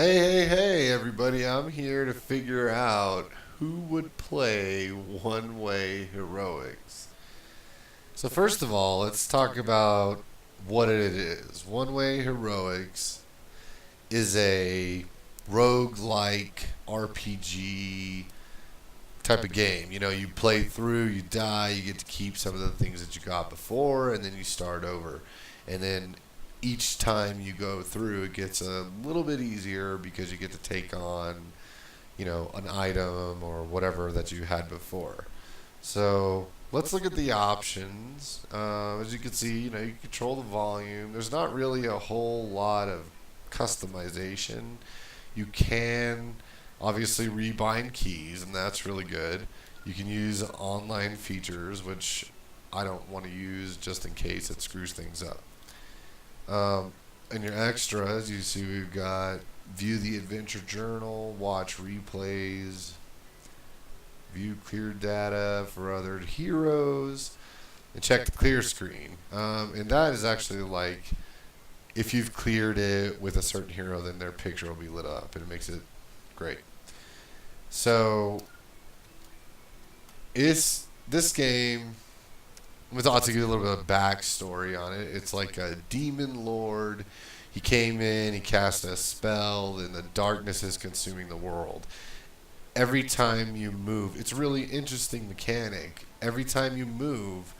Hey, everybody. I'm here to figure out who would play One Way Heroics. So, first of all, let's talk about what it is. One Way Heroics is a roguelike RPG type of game. You know, you play through, you die, you get to keep some of the things that you got before, and then you start over. And then each time you go through, it gets a little bit easier because you get to take on, an item or whatever that you had before. So let's look at the options. As you can see, you control the volume. There's not really a whole lot of customization. You can obviously rebind keys, and that's really good. You can use online features, which I don't want to use just in case it screws things up. In your extras, you see we've got view the adventure journal, watch replays, view clear data for other heroes, and check the clear screen. And that is actually like if you've cleared it with a certain hero, then their picture will be lit up, and it makes it great. So, this game, I'll give you a little bit of backstory on it. It's like a demon lord. He came in, he cast a spell, and the darkness is consuming the world. Every time you move, it's a really interesting mechanic. Every time you move,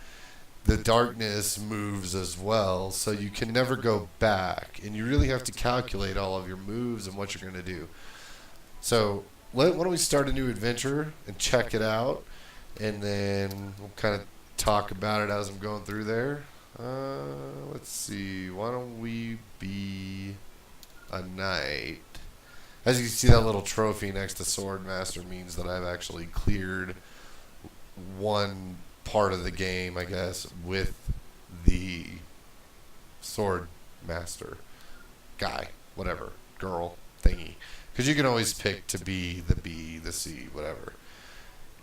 the darkness moves as well, so you can never go back. And you really have to calculate all of your moves and what you're going to do. So, why don't we start a new adventure and check it out, and then we'll kind of talk about it as I'm going through there. Let's see. Why don't we be a knight? As you can see, that little trophy next to Sword Master means that I've actually cleared one part of the game, I guess, with the Sword Master guy, whatever, girl, thingy. Because you can always pick to be the B, the C, whatever.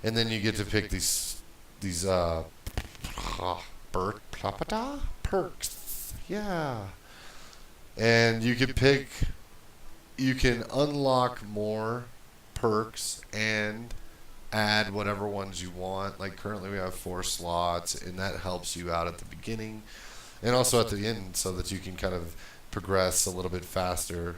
And then you get to pick these perks. Yeah. And you can unlock more perks and add whatever ones you want. Like currently we have 4 slots, and that helps you out at the beginning and also at the end so that you can kind of progress a little bit faster.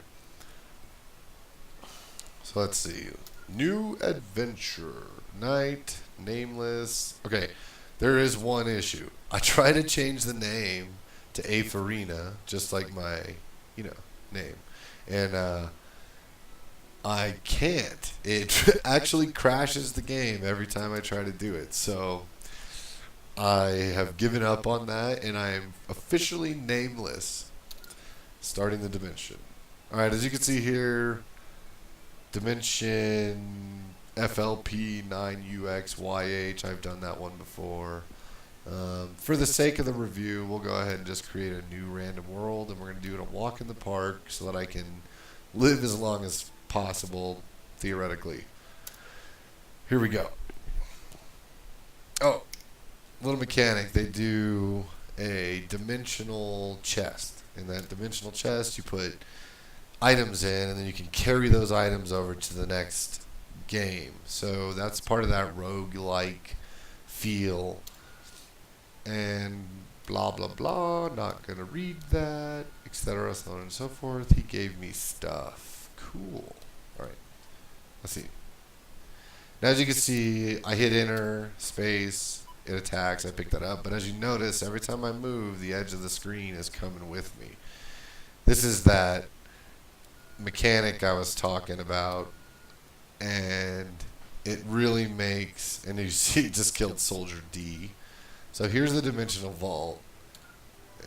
So let's see. New adventure. Night. Nameless. Okay. There is one issue. I try to change the name to Afarina, just like my, name. And I can't. It actually crashes the game every time I try to do it. So I have given up on that, and I am officially nameless. Starting the dimension. Alright, as you can see here, dimension FLP 9UXYH. I've done that one before. For the sake of the review, we'll go ahead and just create a new random world, and we're going to do it a walk in the park so that I can live as long as possible, theoretically. Here we go. Oh, little mechanic. They do a dimensional chest. In that dimensional chest, you put items in, and then you can carry those items over to the next game. So that's part of that roguelike feel. And blah blah blah, not gonna read that, etc., so on and so forth. He gave me stuff. Cool. Alright. Let's see. Now as you can see, I hit enter, space, it attacks, I pick that up, but as you notice, every time I move, the edge of the screen is coming with me. This is that mechanic I was talking about, and it really makes, and you see it just killed Soldier D. So here's the dimensional vault,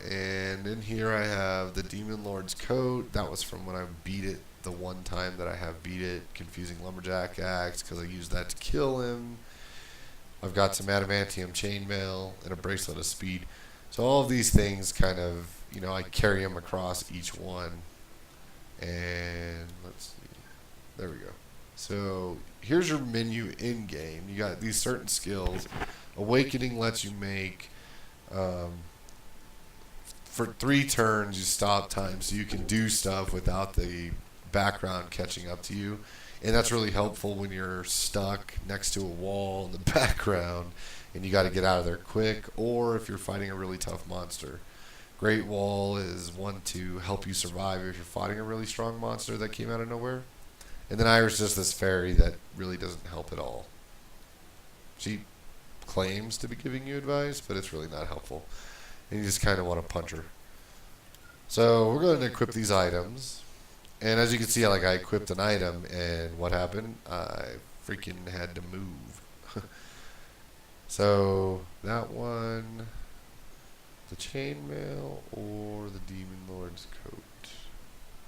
and in here I have the Demon Lord's coat. That was from when I beat it the one time that I have beat it. Confusing Lumberjack axe, because I used that to kill him. I've got some adamantium chainmail and a bracelet of speed. So all of these things kind of, I carry them across each one. And let's see. There we go. So here's your menu in game. You got these certain skills. Awakening lets you make for 3 turns you stop time, so you can do stuff without the background catching up to you. And that's really helpful when you're stuck next to a wall in the background and you got to get out of there quick, or if you're fighting a really tough monster. Great Wall is one to help you survive if you're fighting a really strong monster that came out of nowhere. And then Iris is just this fairy that really doesn't help at all. She claims to be giving you advice, but it's really not helpful. And you just kind of want to punch her. So we're going to equip these items. And as you can see, like I equipped an item, and what happened? I freaking had to move. So that one, the chainmail or the Demon Lord's coat.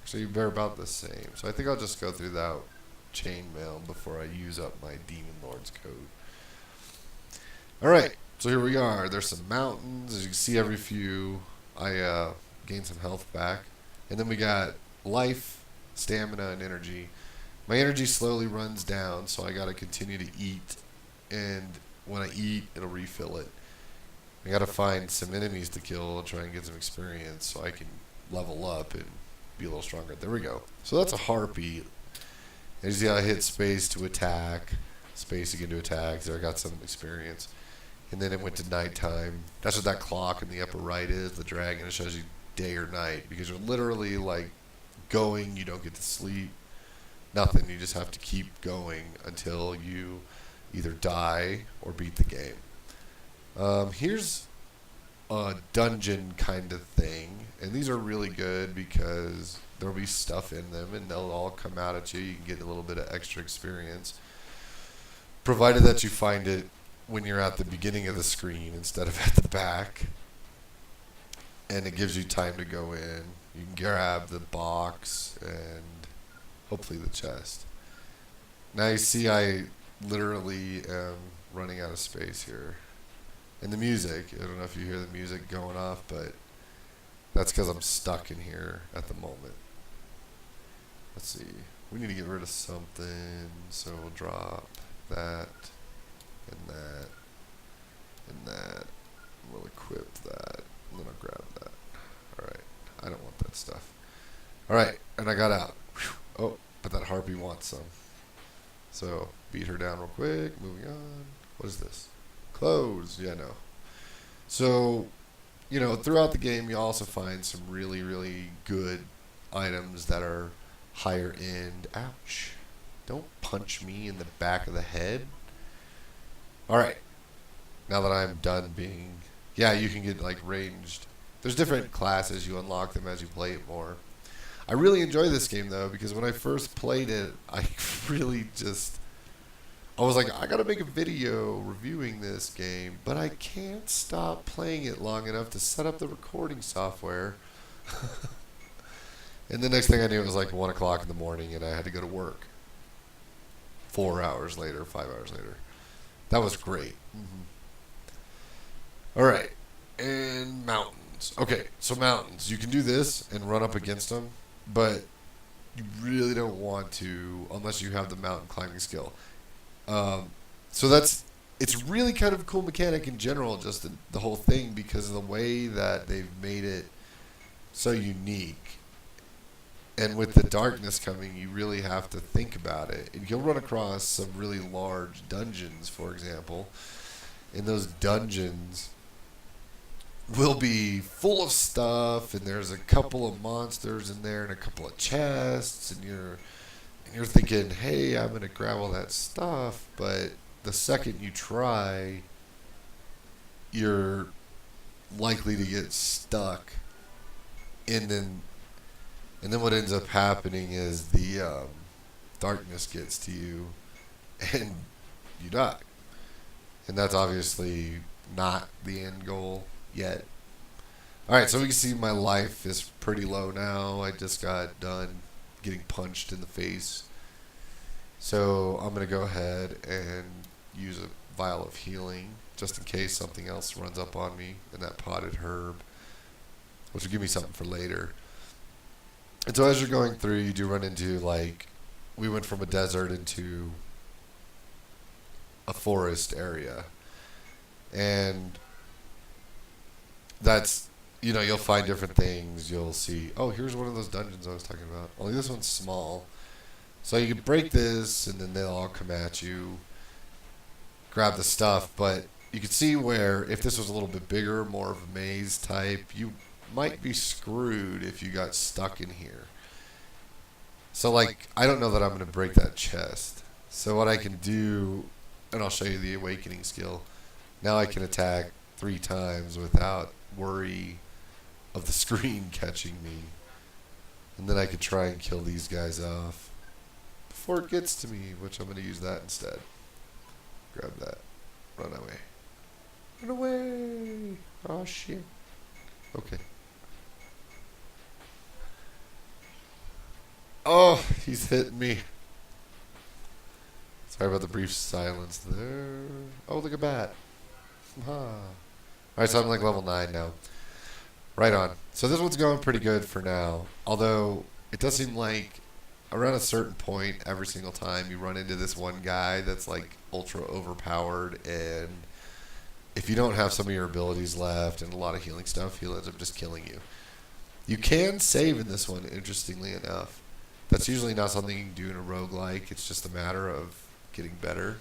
So they're about the same. So I think I'll just go through that chainmail before I use up my Demon Lord's coat. Alright, so here we are. There's some mountains. As you can see, every few I gain some health back. And then we got life, stamina, and energy. My energy slowly runs down, so I gotta continue to eat. And when I eat, it'll refill it. I gotta find some enemies to kill, try and get some experience so I can level up and be a little stronger. There we go. So that's a harpy. As you see, I hit space to attack, space again to attack. So I got some experience. And then it went to nighttime. That's what that clock in the upper right is, the dragon. It shows you day or night because you're literally like going. You don't get to sleep. Nothing. You just have to keep going until you either die or beat the game. Here's a dungeon kind of thing, and these are really good because there'll be stuff in them and they'll all come out at you. You can get a little bit of extra experience, provided that you find it when you're at the beginning of the screen instead of at the back, and it gives you time to go in. You can grab the box and hopefully the chest. Now you see I literally am running out of space here. And the music, I don't know if you hear the music going off, but that's because I'm stuck in here at the moment. Let's see. We need to get rid of something, so we'll drop that, and that, and that. We'll equip that, and then I'll grab that. Alright, I don't want that stuff. Alright, and I got out. Whew. Oh, but that harpy wants some. So, beat her down real quick, moving on. What is this? Clothes, yeah, no. So, you know, throughout the game, you also find some really, really good items that are higher end. Ouch. Don't punch me in the back of the head. Alright. Now that I'm done being... Yeah, you can get, like, ranged. There's different classes. You unlock them as you play it more. I really enjoy this game, though, because when I first played it, I really just... I was like, I gotta make a video reviewing this game, but I can't stop playing it long enough to set up the recording software. And the next thing I knew, it was like 1 o'clock in the morning, and I had to go to work. 4 hours later, 5 hours later. That was great. Alright, and mountains. Okay, so mountains. You can do this and run up against them, but you really don't want to unless you have the mountain climbing skill. So it's really kind of a cool mechanic in general, just the whole thing, because of the way that they've made it so unique. And with the darkness coming, you really have to think about it. And you'll run across some really large dungeons, for example. And those dungeons will be full of stuff, and there's a couple of monsters in there and a couple of chests, and you're thinking, hey, I'm going to grab all that stuff, but the second you try, you're likely to get stuck. And then what ends up happening is the darkness gets to you, and you die. And that's obviously not the end goal yet. Alright, so we can see my life is pretty low now. I just got done getting punched in the face. So I'm going to go ahead and use a vial of healing just in case something else runs up on me, and that potted herb, which will give me something for later. And so as you're going through, you do run into, like, we went from a desert into a forest area. And that's you'll find different things. You'll see, oh, here's one of those dungeons I was talking about. Only this one's small. So you can break this, and then they'll all come at you, grab the stuff. But you can see where if this was a little bit bigger, more of a maze type, you might be screwed if you got stuck in here. So, like, I don't know that I'm going to break that chest. So what I can do, and I'll show you the awakening skill. Now I can attack 3 times without worry of the screen catching me. And then I can try and kill these guys off before it gets to me, which I'm going to use that instead. Grab that. Run away. Run away! Oh, shit. Okay. Oh, he's hitting me. Sorry about the brief silence there. Oh, look at that. Alright, so I'm like level 9 now. Right on. So this one's going pretty good for now. Although, it does seem like around a certain point, every single time you run into this one guy that's like ultra overpowered, and if you don't have some of your abilities left and a lot of healing stuff, he'll end up just killing you. You can save in this one, interestingly enough. That's usually not something you can do in a roguelike. It's just a matter of getting better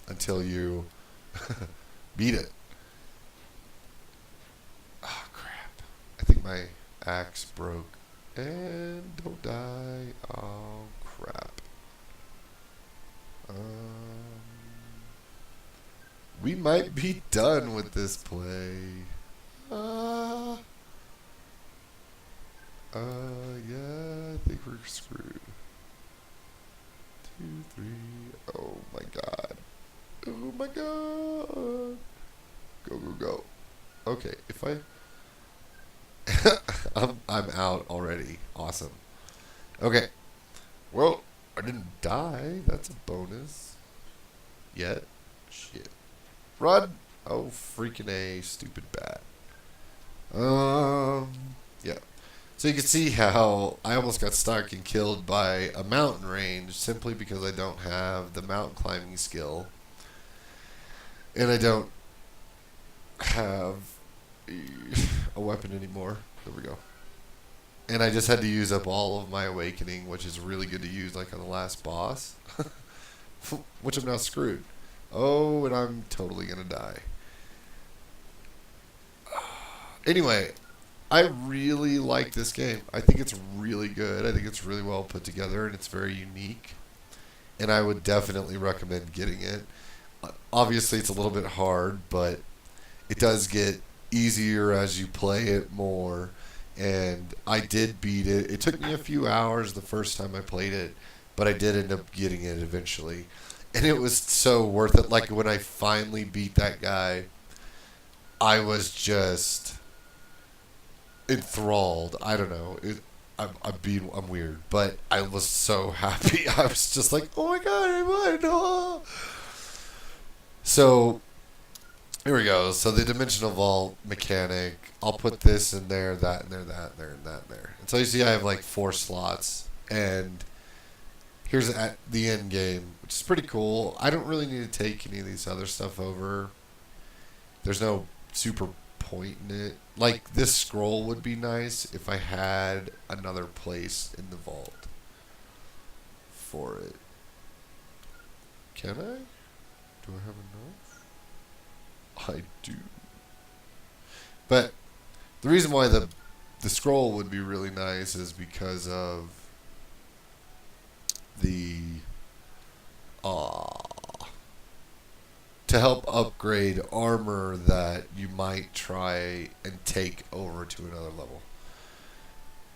until you beat it. Oh, crap. I think my axe broke. And don't die. Oh, crap. We might be done with this play. Yeah, I think we're screwed. 2, 3. Oh my god. Oh my god. Go, go, go. Okay, if I... I'm out already. Awesome. Okay. Well, I didn't die. That's a bonus. Yet. Shit. Run! Oh, freaking A. Stupid bat. Yeah. So you can see how I almost got stuck and killed by a mountain range simply because I don't have the mountain climbing skill. And I don't have a weapon anymore. There we go. And I just had to use up all of my awakening, which is really good to use like on the last boss. Which I'm now screwed. Oh, and I'm totally going to die. Anyway, I really like this game. I think it's really good. I think it's really well put together, and it's very unique. And I would definitely recommend getting it. Obviously, it's a little bit hard, but it does get easier as you play it more. And I did beat it. It took me a few hours the first time I played it, but I did end up getting it eventually. And it was so worth it. Like, when I finally beat that guy, I was just enthralled. I don't know. I'm weird, but I was so happy. I was just like, oh my god, I won! Oh. So here we go. So the dimensional vault mechanic. I'll put this in there, that in there, that in there, and that in there. And so you see, I have like 4 slots, and here's at the end game, which is pretty cool. I don't really need to take any of these other stuff over. There's no super point in it. Like, this scroll would be nice if I had another place in the vault for it. Can I? Do I have enough? I do. But the reason why the scroll would be really nice is because of the to help upgrade armor that you might try and take over to another level.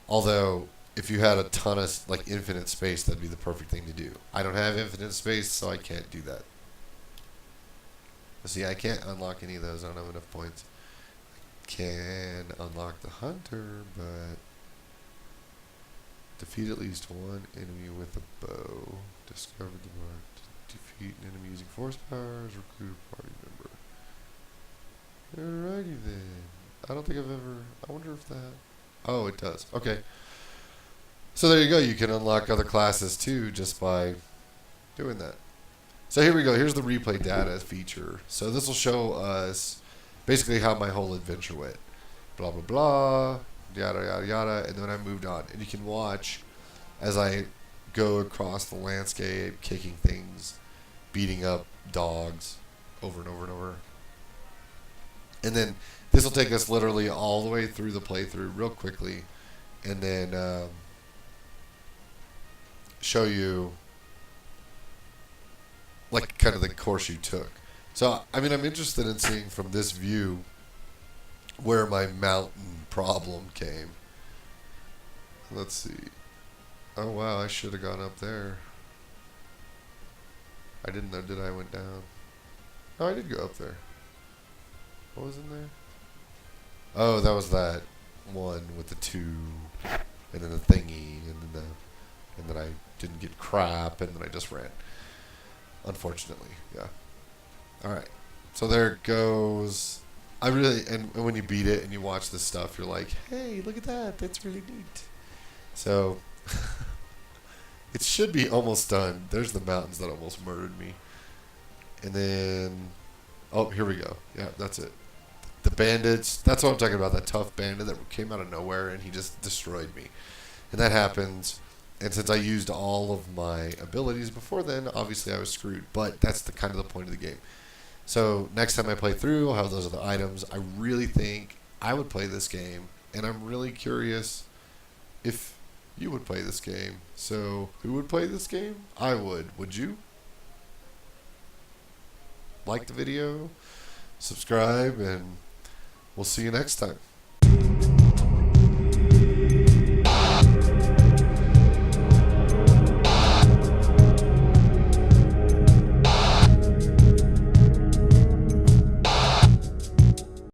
Although, if you had a ton of, like, infinite space, that'd be the perfect thing to do. I don't have infinite space, so I can't do that. See, I can't unlock any of those. I don't have enough points. I can unlock the hunter, but defeat at least one enemy with a bow. Discover the mark. Defeat an enemy using force powers. Recruit a party member. Alrighty then. I don't think I've ever... I wonder if that... Oh, it does. Okay. So there you go. You can unlock other classes too just by doing that. So here we go. Here's the replay data feature. So this will show us basically how my whole adventure went. blah blah blah, yada yada yada, and then I moved on. And you can watch as I go across the landscape, kicking things, beating up dogs, over and over and over. And then this will take us literally all the way through the playthrough real quickly, and then show you like kind of the course you took. So I mean, I'm interested in seeing from this view where my mountain problem came. Let's see. Oh wow, I should have gone up there. I didn't know, did I? Went down. Oh, I did go up there. What was in there? Oh, that was that one with the 2, and then the thingy, and then I didn't get crap, and then I just ran. Unfortunately, yeah. All right, so there it goes. I really, and when you beat it and you watch this stuff, you're like, hey, look at that. That's really neat. So it should be almost done. There's the mountains that almost murdered me, and then oh, here we go. Yeah, that's it. The bandits, that's what I'm talking about, that tough bandit that came out of nowhere and he just destroyed me. And that happens, and since I used all of my abilities before then, obviously I was screwed. But that's the kind of the point of the game. So next time I play through, I'll have those other items. I really think I would play this game, and I'm really curious if you would play this game. So who would play this game? I would. Would you? Like the video, subscribe, and we'll see you next time.